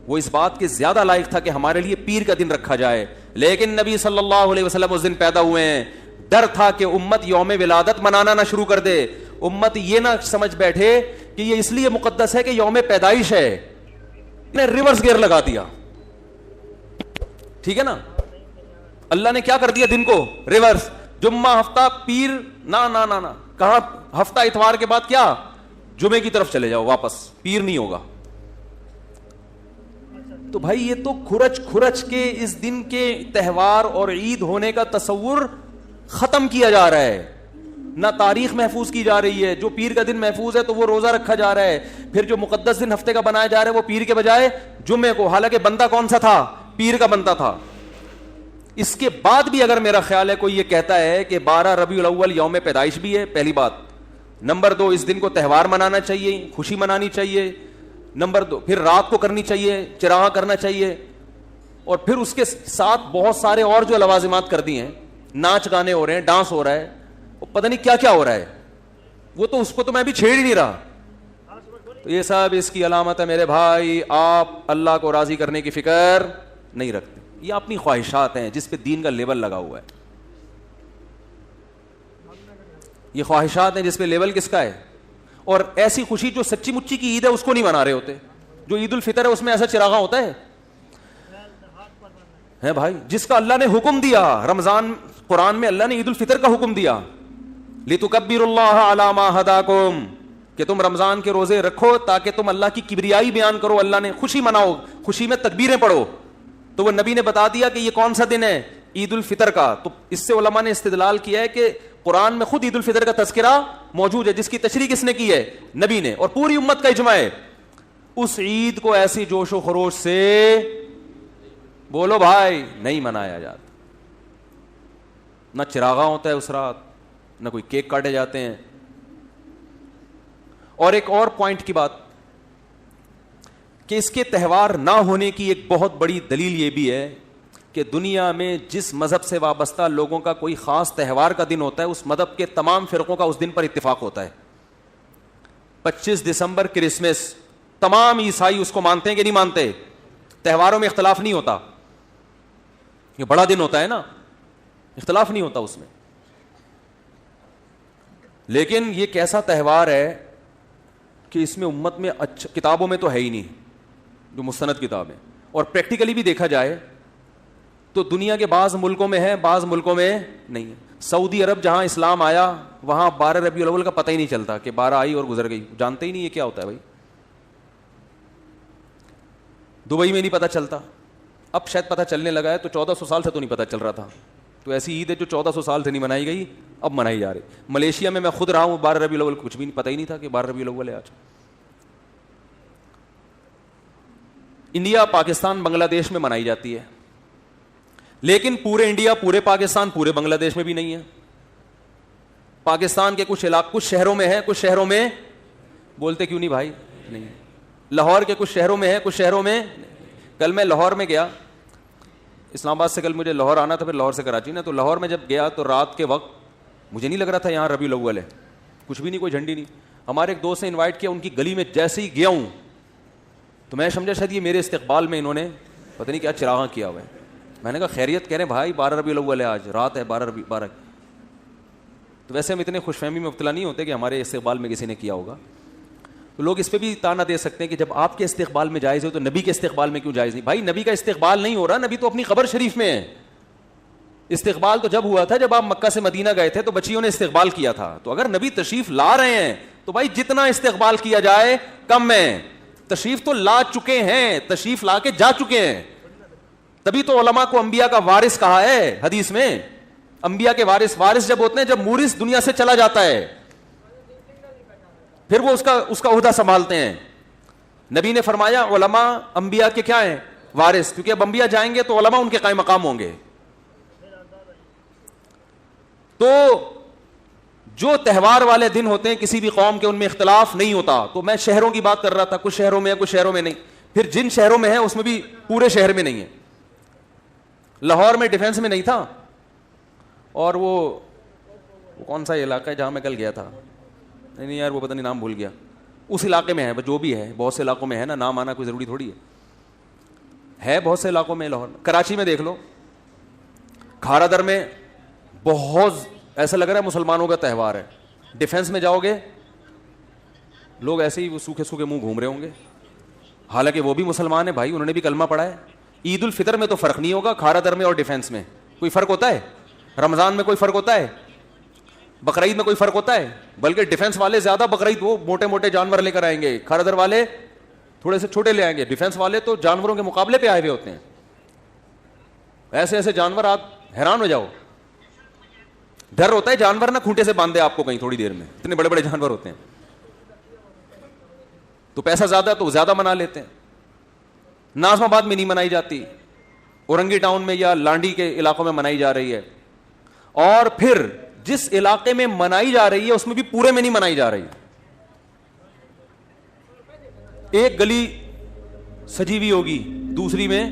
وہ اس بات کے زیادہ لائق تھا کہ ہمارے لیے پیر کا دن رکھا جائے. لیکن نبی صلی اللہ علیہ وسلم اس دن پیدا ہوئے ہیں, ڈر تھا کہ امت یوم ولادت منانا نہ شروع کر دے, امت یہ نہ سمجھ بیٹھے کہ یہ اس لیے مقدس ہے کہ یوم پیدائش ہے, نے ریورس گیئر لگا دیا. ٹھیک ہے نا, اللہ نے کیا کر دیا دن کو ریورس, جمعہ ہفتہ پیر, نہ نہ نہ نہ, کہاں ہفتہ اتوار کے بعد کیا جمعے کی طرف چلے جاؤ واپس, پیر نہیں ہوگا. تو بھائی یہ تو کھرچ کھرچ کے اس دن کے تہوار اور عید ہونے کا تصور ختم کیا جا رہا ہے, نہ تاریخ محفوظ کی جا رہی ہے. جو پیر کا دن محفوظ ہے تو وہ روزہ رکھا جا رہا ہے, پھر جو مقدس دن ہفتے کا بنایا جا رہا ہے وہ پیر کے بجائے جمعے کو, حالانکہ بندہ کون سا تھا؟ پیر کا بنتا تھا. اس کے بعد بھی اگر میرا خیال ہے کوئی یہ کہتا ہے کہ 12 ربیع الاول یوم پیدائش بھی ہے, پہلی بات. نمبر 2, اس دن کو تہوار منانا چاہیے, خوشی منانی چاہیے. نمبر 2, پھر رات کو کرنی چاہیے, چراغاں کرنا چاہیے. اور پھر اس کے ساتھ بہت سارے اور جو لوازمات کر دی ہیں, ناچ گانے ہو رہے ہیں, ڈانس ہو رہا ہے, پتہ نہیں کیا کیا ہو رہا ہے, وہ تو اس کو تو میں بھی چھیڑ ہی نہیں رہا. تو یہ سب اس کی علامت ہے میرے بھائی, آپ اللہ کو راضی کرنے کی فکر نہیں رکھتے. یہ اپنی خواہشات ہیں جس پہ دین کا لیبل لگا ہوا ہے. یہ خواہشات ہیں جس پہ لیبل کس کا ہے. اور ایسی خوشی جو سچی مچی کی عید ہے اس کو نہیں منا رہے ہوتے. جو عید الفطر ہے اس میں ایسا چراغاں ہوتا ہے بھائی, جس کا اللہ نے حکم دیا رمضان, قرآن میں اللہ نے عید الفطر کا حکم دیا, لِتُكَبِّرُوا اللَّهَ عَلَى مَا هَدَاكُمْ, کہ تم رمضان کے روزے رکھو تاکہ تم اللہ کی کبریائی بیان کرو, اللہ نے خوشی مناؤ, خوشی میں تکبیریں پڑھو. تو وہ نبی نے بتا دیا کہ یہ کون سا دن ہے, عید الفطر کا. تو اس سے علماء نے استدلال کیا ہے کہ قرآن میں خود عید الفطر کا تذکرہ موجود ہے, جس کی تشریح کس نے کی ہے, نبی نے, اور پوری امت کا اجماع ہے. اس عید کو ایسی جوش و خروش سے بولو بھائی نہیں منایا جاتا. نہ چراغاں ہوتا ہے اس رات, نہ کوئی کیک کاٹے جاتے ہیں. اور ایک اور پوائنٹ کی بات کہ اس کے تہوار نہ ہونے کی ایک بہت بڑی دلیل یہ بھی ہے کہ دنیا میں جس مذہب سے وابستہ لوگوں کا کوئی خاص تہوار کا دن ہوتا ہے, اس مذہب کے تمام فرقوں کا اس دن پر اتفاق ہوتا ہے. 25 دسمبر کرسمس, تمام عیسائی اس کو مانتے ہیں کہ نہیں مانتے, تہواروں میں اختلاف نہیں ہوتا. یہ بڑا دن ہوتا ہے نا, اختلاف نہیں ہوتا اس میں. لیکن یہ کیسا تہوار ہے کہ اس میں امت میں اچھا, کتابوں میں تو ہے ہی نہیں, جو مستند کتاب ہے, اور پریکٹیکلی بھی دیکھا جائے تو دنیا کے بعض ملکوں میں ہے, بعض ملکوں میں نہیں ہے. سعودی عرب جہاں اسلام آیا وہاں 12 ربیع الاول کا پتہ ہی نہیں چلتا کہ 12 آئی اور گزر گئی, جانتے ہی نہیں یہ کیا ہوتا ہے بھائی. دبئی میں نہیں پتہ چلتا, اب شاید پتہ چلنے لگا ہے, تو 1400 سال سے تو نہیں پتہ چل رہا تھا. تو ایسی عید ہے جو 1400 سال سے نہیں منائی گئی, اب منائی جا رہی. ملیشیا میں خود رہا ہوں, 12 ربیع الاول کچھ بھی پتہ ہی نہیں تھا کہ 12 ربیع الاول ہے آج. انڈیا, پاکستان, بنگلہ دیش میں منائی جاتی ہے, لیکن پورے انڈیا, پورے پاکستان, پورے بنگلہ دیش میں بھی نہیں ہے. پاکستان کے کچھ علاقے, کچھ شہروں میں ہے, کچھ شہروں میں, بولتے کیوں نہیں بھائی, نہیں. لاہور کے کچھ شہروں میں ہے, کچھ شہروں میں. کل میں لاہور میں گیا, اسلام آباد سے کل مجھے لاہور آنا تھا, پھر لاہور سے کراچی نا. تو لاہور میں جب گیا تو رات کے وقت مجھے نہیں لگ رہا تھا یہاں ربیع الاول ہے, کچھ بھی نہیں, کوئی جھنڈی نہیں. ہمارے ایک دوست نے انوائٹ کیا, ان کی گلی میں جیسے ہی گیا ہوں تو میں سمجھا شاید یہ میرے استقبال میں انہوں نے پتہ نہیں کیا چراغاں کیا ہوا ہے. میں نے کہا خیریت, کہہ رہے بھائی 12 ربیع الاول ہے, آج رات ہے 12. تو ویسے ہم اتنے خوش فہمی میں مبتلا نہیں ہوتے کہ ہمارے استقبال میں کسی نے کیا ہوگا. تو لوگ اس پہ بھی تانا دے سکتے ہیں کہ جب آپ کے استقبال میں جائز ہو تو نبی کے استقبال میں کیوں جائز نہیں. بھائی نبی کا استقبال نہیں ہو رہا, نبی تو اپنی قبر شریف میں ہے. استقبال تو جب ہوا تھا جب آپ مکہ سے مدینہ گئے تھے تو بچیوں نے استقبال کیا تھا. تو اگر نبی تشریف لا رہے ہیں تو بھائی جتنا استقبال کیا جائے کم ہے. تشریف تو لا چکے ہیں, تشریف لا کے جا چکے ہیں, تبھی تو علماء کو انبیاء کا وارث کہا ہے حدیث میں. انبیاء کے وارث جب ہوتے ہیں جب مورث دنیا سے چلا جاتا ہے پھر وہ اس کا عہدہ سنبھالتے ہیں. نبی نے فرمایا علماء انبیاء کے کیا ہیں, وارث, کیونکہ اب انبیاء جائیں گے تو علماء ان کے قائم مقام ہوں گے. تو جو تہوار والے دن ہوتے ہیں کسی بھی قوم کے ان میں اختلاف نہیں ہوتا. تو میں شہروں کی بات کر رہا تھا, کچھ شہروں میں ہے, کچھ شہروں میں نہیں. پھر جن شہروں میں ہے اس میں بھی پورے شہر میں نہیں ہے. لاہور میں ڈیفینس میں نہیں تھا, اور وہ کون سا علاقہ ہے جہاں میں کل گیا تھا, نہیں یار وہ پتہ نہیں نام بھول گیا, اس علاقے میں ہے, جو بھی ہے, بہت سے علاقوں میں ہے نا, نام آنا کوئی ضروری تھوڑی ہے بہت سے علاقوں میں. لاہور, کراچی میں دیکھ لو, کھارا در میں بہت ایسا لگ رہا ہے مسلمانوں کا تہوار ہے. ڈیفینس میں جاؤ گے لوگ ایسے ہی وہ سوکھے سوکھے منہ گھوم رہے ہوں گے, حالانکہ وہ بھی مسلمان ہیں بھائی, انہوں نے بھی کلمہ پڑھا ہے. عید الفطر میں تو فرق نہیں ہوگا, کھارا در میں اور ڈیفینس میں کوئی فرق ہوتا ہے؟ رمضان میں کوئی فرق ہوتا ہے؟ بقرعید میں کوئی فرق ہوتا ہے؟ بلکہ ڈیفینس والے زیادہ بقرعید وہ موٹے موٹے جانور لے کر آئیں گے, کھارا در والے تھوڑے سے چھوٹے لے آئیں گے. ڈیفینس والے تو جانوروں کے مقابلے پہ آئے ہوئے ہوتے ہیں, ایسے ایسے جانور آپ حیران ہو جاؤ. ڈر ہوتا ہے جانور نہ کھوٹے سے باندھے آپ کو کہیں تھوڑی دیر میں, اتنے بڑے بڑے جانور ہوتے ہیں. تو پیسہ زیادہ تو زیادہ منا لیتے ہیں. ناظم آباد میں نہیں منائی جاتی, اورنگی ٹاؤن میں یا لانڈی کے علاقوں میں منائی جا رہی ہے. اور پھر جس علاقے میں منائی جا رہی ہے اس میں بھی پورے میں نہیں منائی جا رہی. ایک گلی سجی ہوئی ہوگی, دوسری میں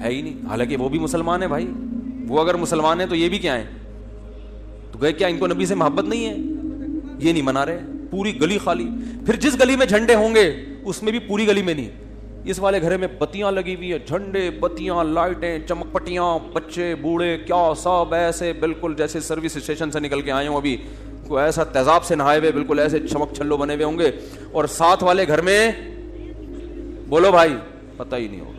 ہے ہی نہیں. حالانکہ وہ بھی مسلمان ہے بھائی, وہ اگر مسلمان ہیں تو یہ بھی کیا ہیں, تو گئے کیا ان کو نبی سے محبت نہیں ہے؟ یہ نہیں منا رہے, پوری گلی خالی. پھر جس گلی میں جھنڈے ہوں گے اس میں بھی پوری گلی میں نہیں. اس والے گھر میں بتیاں لگی ہوئی ہیں, جھنڈے, بتیاں, لائٹیں, چمک پٹیاں, بچے بوڑھے کیا سب ایسے بالکل جیسے سروس اسٹیشن سے نکل کے آئے ہوں, ابھی کو ایسا تیزاب سے نہائے ہوئے, بالکل ایسے چمک چھلو بنے ہوئے ہوں گے. اور ساتھ والے گھر میں بولو بھائی پتہ ہی نہیں ہوگا.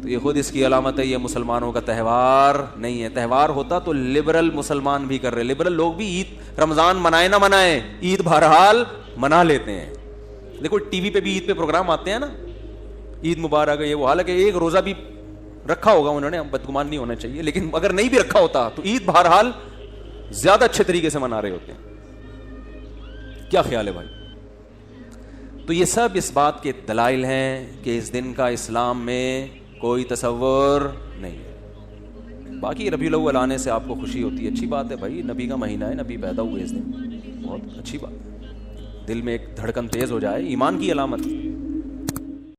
تو یہ خود اس کی علامت ہے, یہ مسلمانوں کا تہوار نہیں ہے. تہوار ہوتا تو لبرل مسلمان بھی کر رہے, لبرل لوگ بھی عید رمضان منائے نہ منائے, عید بہرحال منا لیتے ہیں. دیکھو ٹی وی پہ بھی عید پہ پروگرام آتے ہیں نا, عید مبارک ہے یہ وہ, حالانکہ ایک روزہ بھی رکھا ہوگا انہوں نے, بدگمان نہیں ہونا چاہیے, لیکن اگر نہیں بھی رکھا ہوتا تو عید بہرحال زیادہ اچھے طریقے سے منا رہے ہوتے ہیں. کیا خیال ہے بھائی؟ تو یہ سب اس بات کے دلائل ہیں کہ اس دن کا اسلام میں کوئی تصور نہیں ہے. باقی ربیع الاول آنے سے آپ کو خوشی ہوتی ہے, اچھی بات ہے بھائی, نبی کا مہینہ ہے, نبی پیدا ہوئے اس دن, بہت اچھی بات ہے. دل میں ایک دھڑکن تیز ہو جائے, ایمان کی علامت.